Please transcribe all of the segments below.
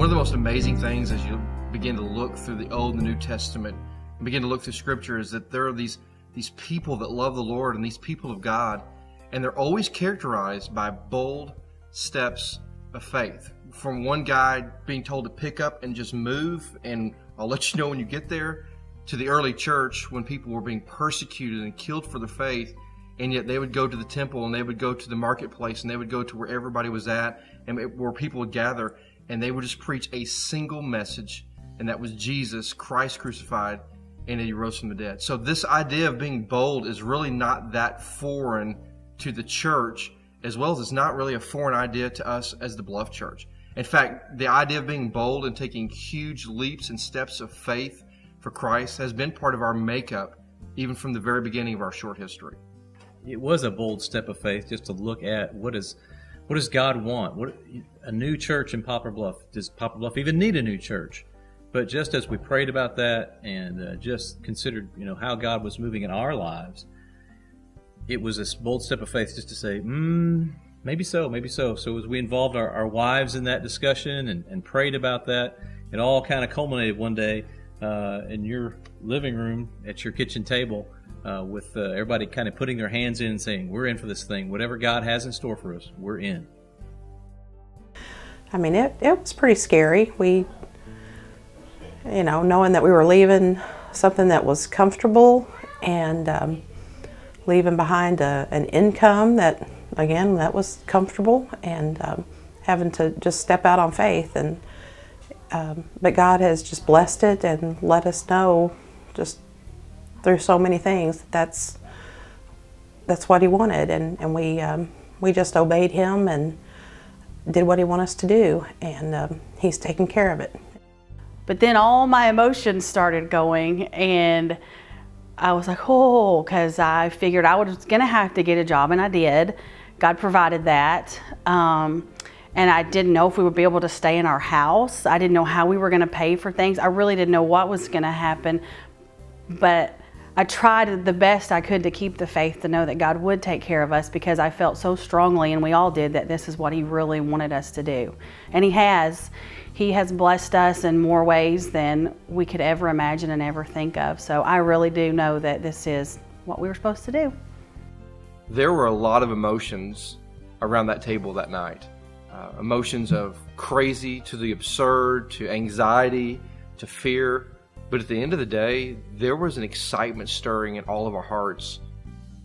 One of the most amazing things as you begin to look through the Old and the New Testament and begin to look through Scripture is that there are these people that love the Lord and these people of God, and they're always characterized by bold steps of faith. From one guy being told to pick up and just move, and I'll let you know when you get there, to the early church when people were being persecuted and killed for their faith, and yet they would go to the temple and they would go to the marketplace and they would go to where everybody was at and where people would gather, and they would just preach a single message, and that was Jesus, Christ crucified, and He rose from the dead. So this idea of being bold is really not that foreign to the church, as well as it's not really a foreign idea to us as the Bluff Church. In fact, the idea of being bold and taking huge leaps and steps of faith for Christ has been part of our makeup even from the very beginning of our short history. It was a bold step of faith just to look at what does God want? What a new church in Poplar Bluff. Does Poplar Bluff even need a new church? But just as we prayed about that and just considered, how God was moving in our lives, it was a bold step of faith just to say, maybe so, maybe so. So as we involved our wives in that discussion and prayed about that, it all kind of culminated one day in your living room at your kitchen table with everybody kind of putting their hands in and saying, we're in for this thing. Whatever God has in store for us, we're in. I mean, it was pretty scary. We, knowing that we were leaving something that was comfortable and leaving behind an income that, again, that was comfortable, and having to just step out on faith. And but God has just blessed it and let us know just through so many things that's what He wanted, and we just obeyed Him and did what He wanted us to do, and He's taking care of it. But then all my emotions started going, and I was like, oh, because I figured I was going to have to get a job, and I did. God provided that. And I didn't know if we would be able to stay in our house. I didn't know how we were going to pay for things. I really didn't know what was going to happen. But I tried the best I could to keep the faith, to know that God would take care of us, because I felt so strongly, and we all did, that this is what He really wanted us to do. And He has. He has blessed us in more ways than we could ever imagine and ever think of. So I really do know that this is what we were supposed to do. There were a lot of emotions around that table that night. Emotions of crazy to the absurd, to anxiety, to fear. But at the end of the day, there was an excitement stirring in all of our hearts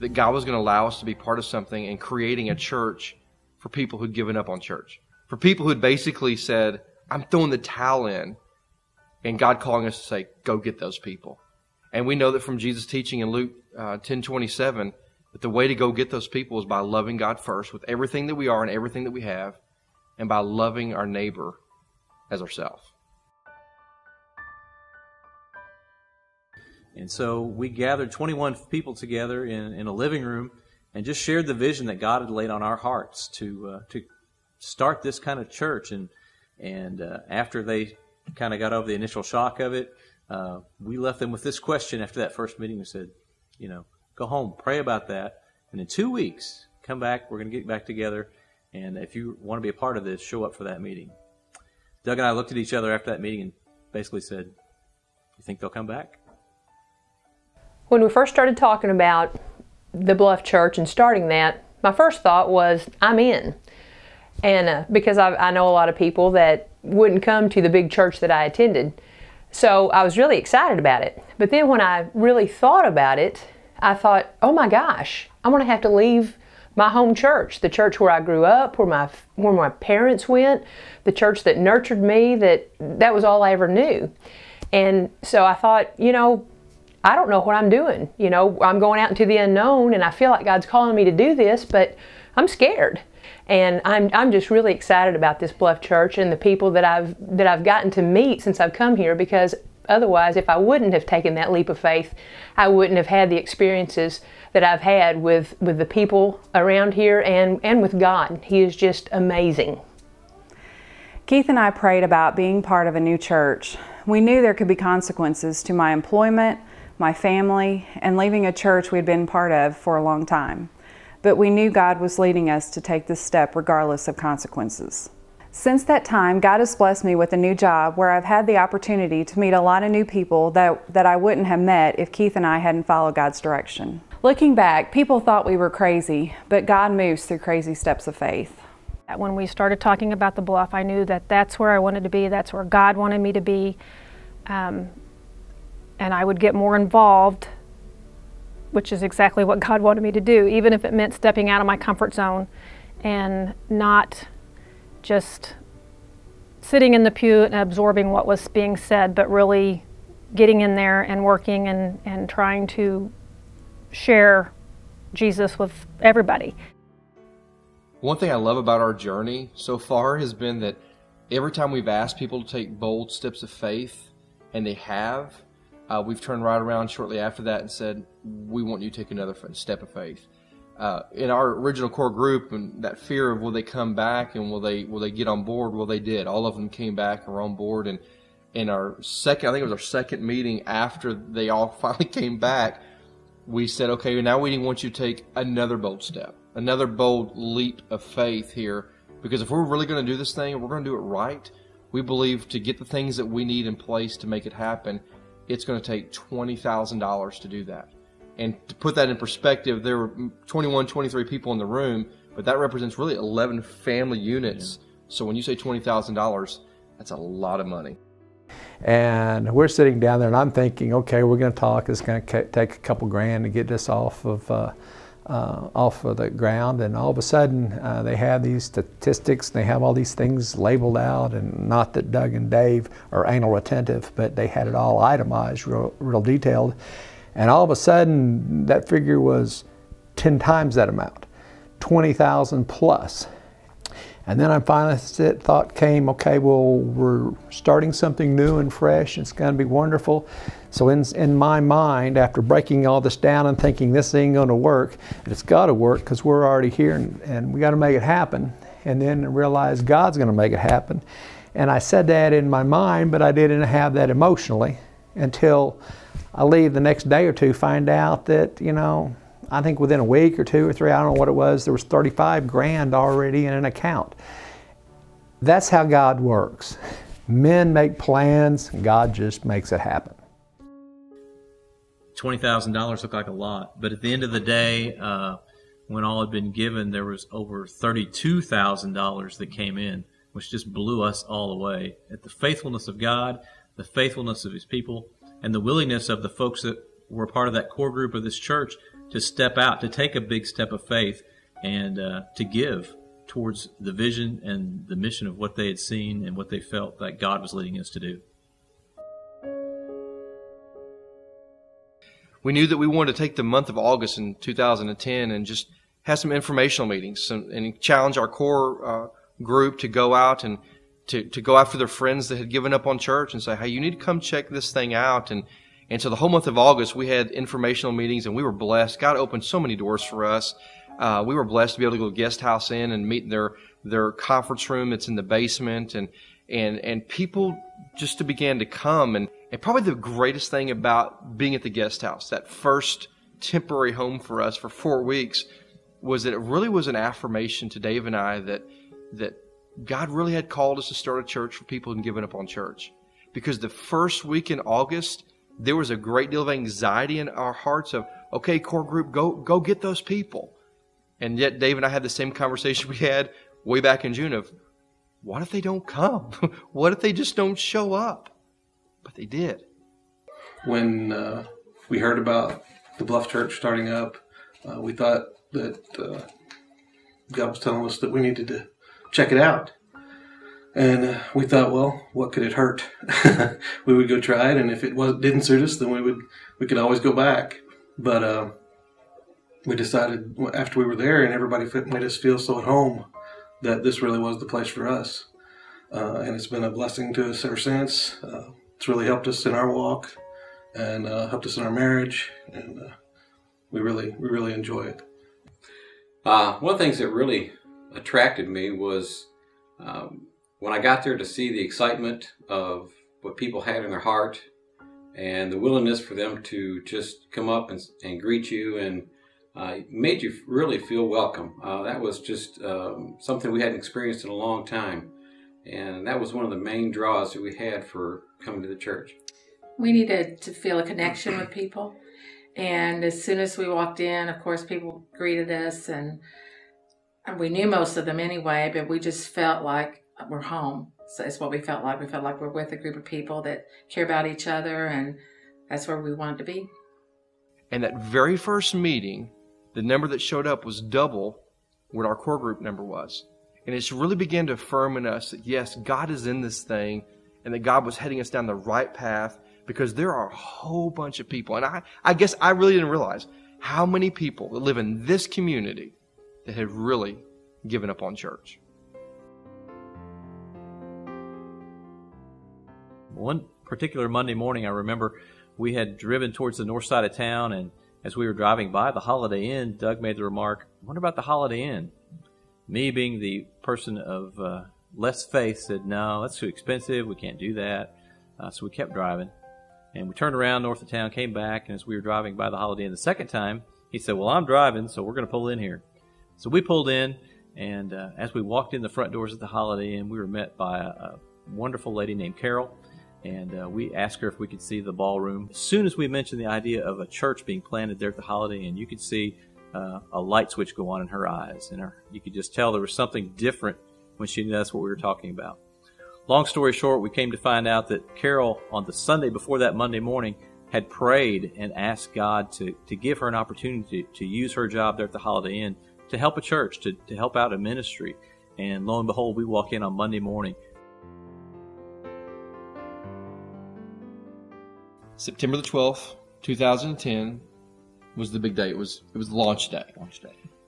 that God was going to allow us to be part of something and creating a church for people who'd given up on church. For people who'd basically said, I'm throwing the towel in, and God calling us to say, go get those people. And we know that from Jesus' teaching in Luke 10:27, that the way to go get those people is by loving God first with everything that we are and everything that we have, and by loving our neighbor as ourselves. And so we gathered 21 people together in a living room and just shared the vision that God had laid on our hearts to start this kind of church. And after they kind of got over the initial shock of it, we left them with this question after that first meeting. We said, go home, pray about that, and in 2 weeks, come back. We're going to get back together, and if you want to be a part of this, show up for that meeting. Doug and I looked at each other after that meeting and basically said, you think they'll come back? When we first started talking about the Bluff Church and starting that, my first thought was, I'm in. And because I know a lot of people that wouldn't come to the big church that I attended. So I was really excited about it. But then when I really thought about it, I thought, oh my gosh, I'm going to have to leave my home church, the church where I grew up, where my parents went, the church that nurtured me, that was all I ever knew. And so I thought, I don't know what I'm doing. I'm going out into the unknown, and I feel like God's calling me to do this, but I'm scared. And I'm just really excited about this Bluff Church and the people that I've gotten to meet since I've come here, because otherwise, if I wouldn't have taken that leap of faith, I wouldn't have had the experiences that I've had with the people around here and with God. He is just amazing. Keith and I prayed about being part of a new church. We knew there could be consequences to my employment, my family, and leaving a church we'd been part of for a long time. But we knew God was leading us to take this step regardless of consequences. Since that time, God has blessed me with a new job where I've had the opportunity to meet a lot of new people that I wouldn't have met if Keith and I hadn't followed God's direction. Looking back, people thought we were crazy, but God moves through crazy steps of faith. When we started talking about the Bluff, I knew that that's where I wanted to be, that's where God wanted me to be, and I would get more involved, which is exactly what God wanted me to do, even if it meant stepping out of my comfort zone and not just sitting in the pew and absorbing what was being said, but really getting in there and working and trying to share Jesus with everybody. One thing I love about our journey so far has been that every time we've asked people to take bold steps of faith, and they have, we've turned right around shortly after that and said, we want you to take another step of faith. In our original core group, and that fear of will they come back and will they get on board? Well, they did. All of them came back and were on board. And in our second, I think it was our second meeting after they all finally came back, we said, okay, now we want you to take another bold step, another bold leap of faith here. Because if we're really going to do this thing, and we're going to do it right, we believe to get the things that we need in place to make it happen, it's going to take $20,000 to do that. And to put that in perspective, there were 21, 23 people in the room, but that represents really 11 family units. Yeah. So when you say $20,000, that's a lot of money. And we're sitting down there, and I'm thinking, okay, we're going to talk. It's going to take a couple grand to get this off of the ground. And all of a sudden, they have these statistics. They have all these things labeled out, and not that Doug and Dave are anal retentive, but they had it all itemized, real detailed. And all of a sudden, that figure was 10 times that amount, 20,000 plus. And then I finally thought came, okay, well, we're starting something new and fresh. It's going to be wonderful. So in my mind, after breaking all this down and thinking this ain't going to work, it's got to work because we're already here and we got to make it happen. And then realize God's going to make it happen. And I said that in my mind, but I didn't have that emotionally until I leave the next day or two, find out that, you know, I think within a week or 2 or 3, I don't know what it was, there was 35 grand already in an account. That's how God works. Men make plans, God just makes it happen. $20,000 looked like a lot, but at the end of the day, when all had been given, there was over $32,000 that came in, which just blew us all away. At the faithfulness of God, the faithfulness of His people, and the willingness of the folks that were part of that core group of this church to step out, to take a big step of faith, and to give towards the vision and the mission of what they had seen and what they felt that God was leading us to do. We knew that we wanted to take the month of August in 2010 and just have some informational meetings and challenge our core group to go out and to go after their friends that had given up on church and say, hey, you need to come check this thing out. And so the whole month of August, we had informational meetings, and we were blessed. God opened so many doors for us. We were blessed to be able to go guest house in and meet in their conference room that's in the basement, and people just began to come. And probably the greatest thing about being at the guest house, that first temporary home for us for 4 weeks, was that it really was an affirmation to Dave and I that God really had called us to start a church for people who had given up on church. Because the first week in August, there was a great deal of anxiety in our hearts of, okay, core group, go get those people. And yet Dave and I had the same conversation we had way back in June of, what if they don't come? What if they just don't show up? But they did. When we heard about the Bluff Church starting up, we thought that God was telling us that we needed to check it out. And we thought, well, what could it hurt? We would go try it, and if it didn't suit us, then we could always go back. But we decided after we were there and everybody made us feel so at home that this really was the place for us. And it's been a blessing to us ever since. It's really helped us in our walk and helped us in our marriage, and we really enjoy it. One of the things that really attracted me was when I got there to see the excitement of what people had in their heart and the willingness for them to just come up and greet you and made you really feel welcome. That was just something we hadn't experienced in a long time. And that was one of the main draws that we had for coming to the church. We needed to feel a connection with people. And as soon as we walked in, of course, people greeted us, and we knew most of them anyway, but we just felt like we're home. So it's what we felt like. We felt like we're with a group of people that care about each other, and that's where we wanted to be. And that very first meeting, the number that showed up was double what our core group number was. And it's really began to affirm in us that, yes, God is in this thing, and that God was heading us down the right path, because there are a whole bunch of people. And I guess I really didn't realize how many people that live in this community that had really given up on church. One particular Monday morning, I remember we had driven towards the north side of town, and as we were driving by the Holiday Inn, Doug made the remark, "I wonder about the Holiday Inn." Me, being the person of less faith, said, "No, that's too expensive. We can't do that." So we kept driving, and we turned around north of town, came back, and as we were driving by the Holiday Inn the second time, he said, "Well, I'm driving, so we're going to pull in here." So we pulled in, and as we walked in the front doors of the Holiday Inn, we were met by a wonderful lady named Carol. And we asked her if we could see the ballroom. As soon as we mentioned the idea of a church being planted there at the Holiday Inn, you could see a light switch go on in her eyes. And you could just tell there was something different when she knew that's what we were talking about. Long story short, we came to find out that Carol, on the Sunday before that Monday morning, had prayed and asked God to give her an opportunity to use her job there at the Holiday Inn to help a church, to help out a ministry. And lo and behold, we walk in on Monday morning. September the 12th, 2010 was the big day. It was launch day.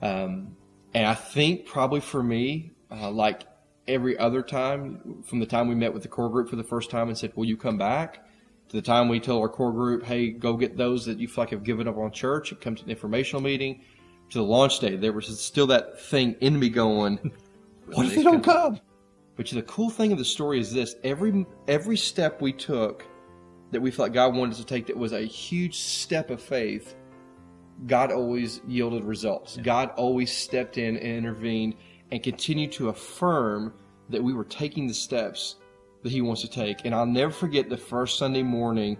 And I think probably for me, like every other time, from the time we met with the core group for the first time and said, "Will you come back?" to the time we told our core group, "Hey, go get those that you feel like have given up on church and come to an informational meeting," to the launch day, there was still that thing in me going, "What if they don't come?" But the cool thing of the story is this: every step we took that we felt like God wanted us to take that was a huge step of faith, God always yielded results. Yeah. God always stepped in and intervened and continued to affirm that we were taking the steps that He wants to take. And I'll never forget the first Sunday morning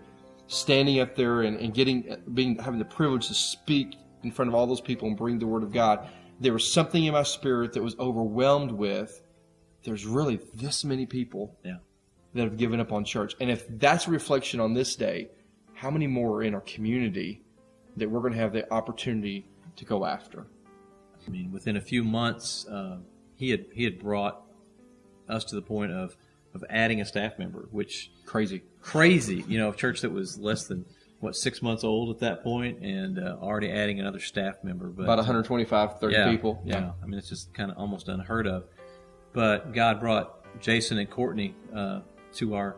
standing up there and having the privilege to speak in front of all those people and bring the Word of God. There was something in my spirit that was overwhelmed with, there's really this many people that have given up on church. And if that's a reflection on this day, how many more are in our community that we're going to have the opportunity to go after? I mean, within a few months, he had brought us to the point of adding a staff member, which crazy, you know, a church that was less than 6 months old at that point, and already adding another staff member. But about 125, 30 people. Yeah, I mean, it's just kind of almost unheard of. But God brought Jason and Courtney to our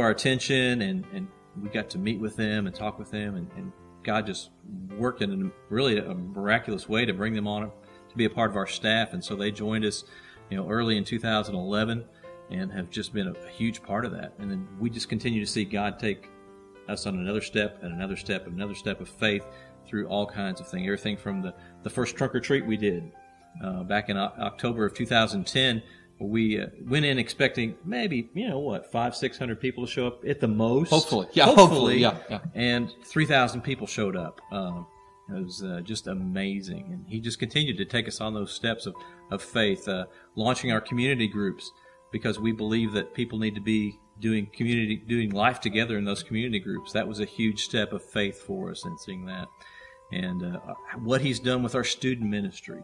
attention, and we got to meet with them and talk with them, and God just worked in really a miraculous way to bring them on to be a part of our staff. And so they joined us, you know, early in 2011, and have just been a huge part of that. And then we just continue to see God take us on another step and another step and another step of faith through all kinds of things. Everything from the first trunk or treat we did back in October of 2010. We went in expecting maybe, 500-600 people to show up at the most. Hopefully. And 3,000 people showed up. It was just amazing. And He just continued to take us on those steps of faith, launching our community groups, because we believe that people need to be doing life together in those community groups. That was a huge step of faith for us in seeing that. And what He's done with our student ministry,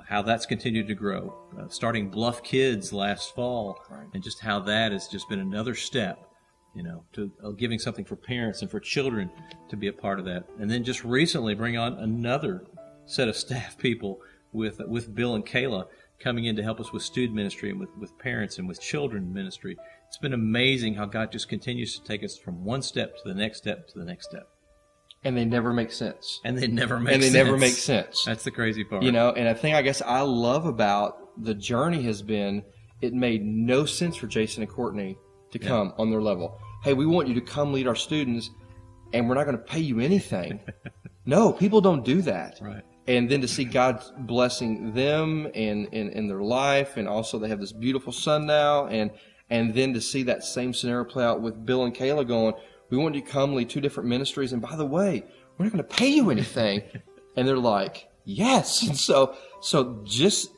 how that's continued to grow, starting Bluff Kids last fall, and just how that has just been another step, to giving something for parents and for children to be a part of that. And then just recently bring on another set of staff people with Bill and Kayla coming in to help us with student ministry and with parents and with children ministry. It's been amazing how God just continues to take us from one step to the next step to the next step. And they never make sense. And they never make sense. That's the crazy part. And a thing I guess I love about the journey has been, it made no sense for Jason and Courtney to come on their level. Hey, we want you to come lead our students, and we're not going to pay you anything. No, people don't do that. Right. and then to see God blessing them and in their life, and also they have this beautiful son now, and then to see that same scenario play out with Bill and Kayla going, we want you to come lead 2 different ministries, and by the way, we're not going to pay you anything. And they're like, yes. And so just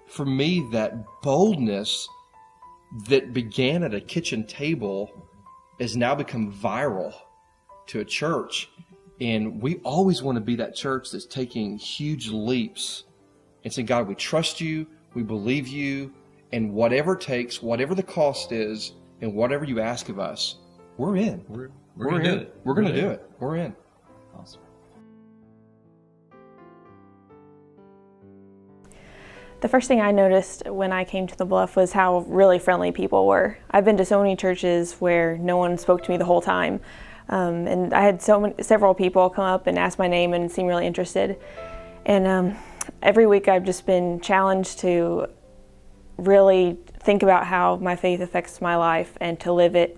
for me, that boldness that began at a kitchen table has now become viral to a church. And we always want to be that church that's taking huge leaps and saying, God, we trust you, we believe you, and whatever it takes, whatever the cost is, and whatever you ask of us, we're in. We're going to do it. We're going to do it. We're in. Awesome. The first thing I noticed when I came to the Bluff was how really friendly people were. I've been to so many churches where no one spoke to me the whole time. And I had several people come up and ask my name and seem really interested. And every week I've just been challenged to really think about how my faith affects my life and to live it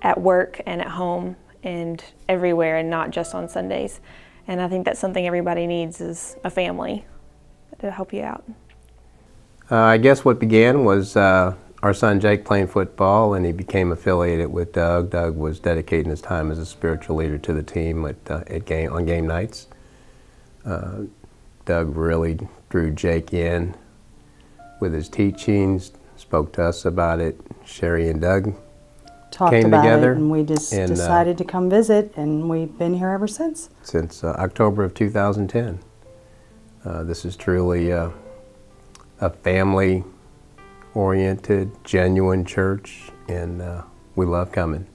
at work and at home and everywhere, and not just on Sundays. And I think that's something everybody needs, is a family to help you out. I guess what began was our son Jake playing football, and he became affiliated with Doug. Doug was dedicating his time as a spiritual leader to the team on game nights. Doug really drew Jake in with his teachings, spoke to us about it. Sherry and Doug came together, and we just decided to come visit, and we've been here ever since. Since October of 2010. This is truly a family-oriented, genuine church, and we love coming.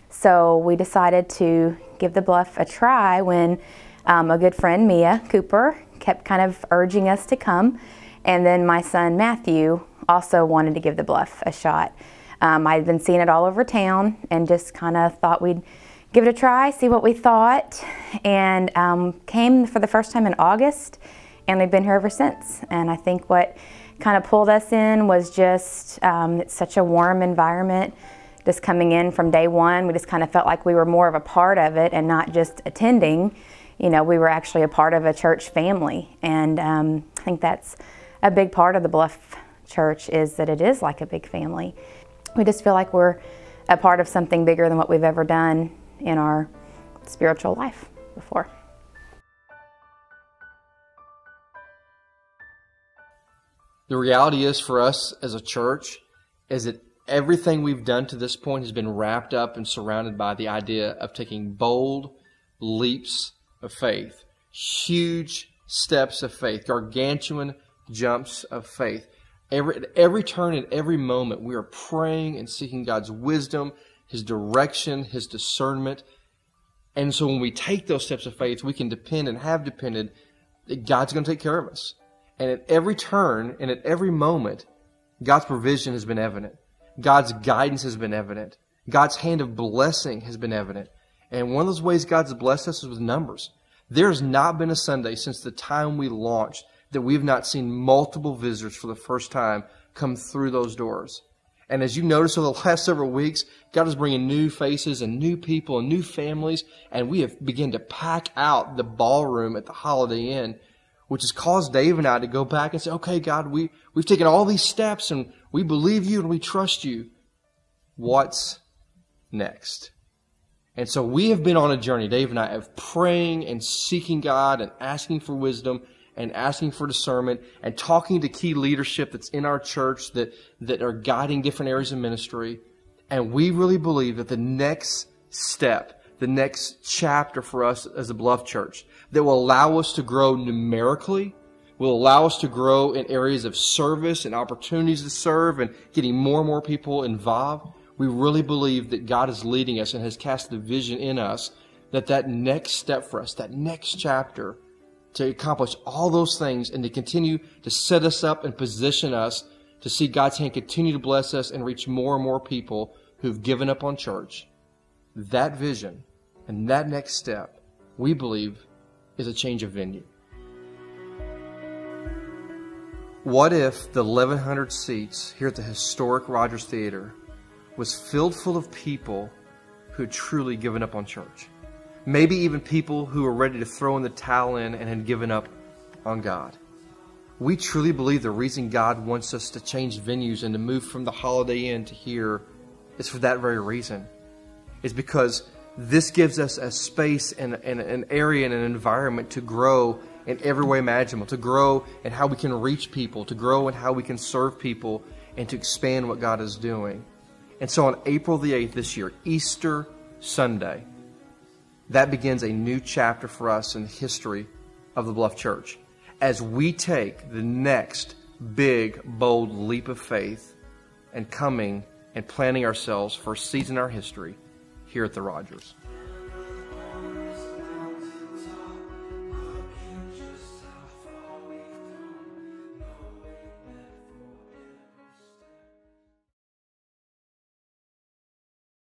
So we decided to give the Bluff a try when a good friend, Mia Cooper, kept kind of urging us to come, and then my son Matthew also wanted to give the Bluff a shot. I had been seeing it all over town and just kind of thought we'd give it a try, see what we thought, and came for the first time in August, and we've been here ever since. And I think what kind of pulled us in was just it's such a warm environment. Just coming in from day one, we just kind of felt like we were more of a part of it and not just attending. You know, we were actually a part of a church family, and I think that's a big part of the Bluff Church, is that it is like a big family. We just feel like we're a part of something bigger than what we've ever done in our spiritual life before. The reality is for us as a church is that everything we've done to this point has been wrapped up and surrounded by the idea of taking bold leaps of faith, huge steps of faith, gargantuan jumps of faith. At every turn and every moment, we are praying and seeking God's wisdom, His direction, His discernment. And so when we take those steps of faith, we can depend and have depended that God's going to take care of us. And at every turn and at every moment, God's provision has been evident. God's guidance has been evident. God's hand of blessing has been evident. And one of those ways God's blessed us is with numbers. There has not been a Sunday since the time we launched that we have not seen multiple visitors for the first time come through those doors. And as you notice over the last several weeks, God is bringing new faces and new people and new families, and we have begun to pack out the ballroom at the Holiday Inn, which has caused Dave and I to go back and say, okay, God, we've taken all these steps, and we believe you and we trust you. What's next? And so we have been on a journey, Dave and I, of praying and seeking God and asking for wisdom and asking for discernment and talking to key leadership that's in our church that are guiding different areas of ministry. And we really believe that the next step, the next chapter for us as a Bluff Church that will allow us to grow numerically, will allow us to grow in areas of service and opportunities to serve and getting more and more people involved. We really believe that God is leading us and has cast the vision in us that next step for us, that next chapter, to accomplish all those things and to continue to set us up and position us to see God's hand continue to bless us and reach more and more people who've given up on church. That vision and that next step, we believe, is a change of venue. What if the 1,100 seats here at the historic Rodgers Theatre was filled full of people who had truly given up on church? Maybe even people who were ready to throw in the towel and had given up on God. We truly believe the reason God wants us to change venues and to move from the Holiday Inn to here is for that very reason. It's because this gives us a space and an area and an environment to grow in every way imaginable, to grow in how we can reach people, to grow in how we can serve people, and to expand what God is doing. And so on April the 8th this year, Easter Sunday, that begins a new chapter for us in the history of the Bluff Church as we take the next big, bold leap of faith and coming and planning ourselves for a season in our history here at the Rodgers.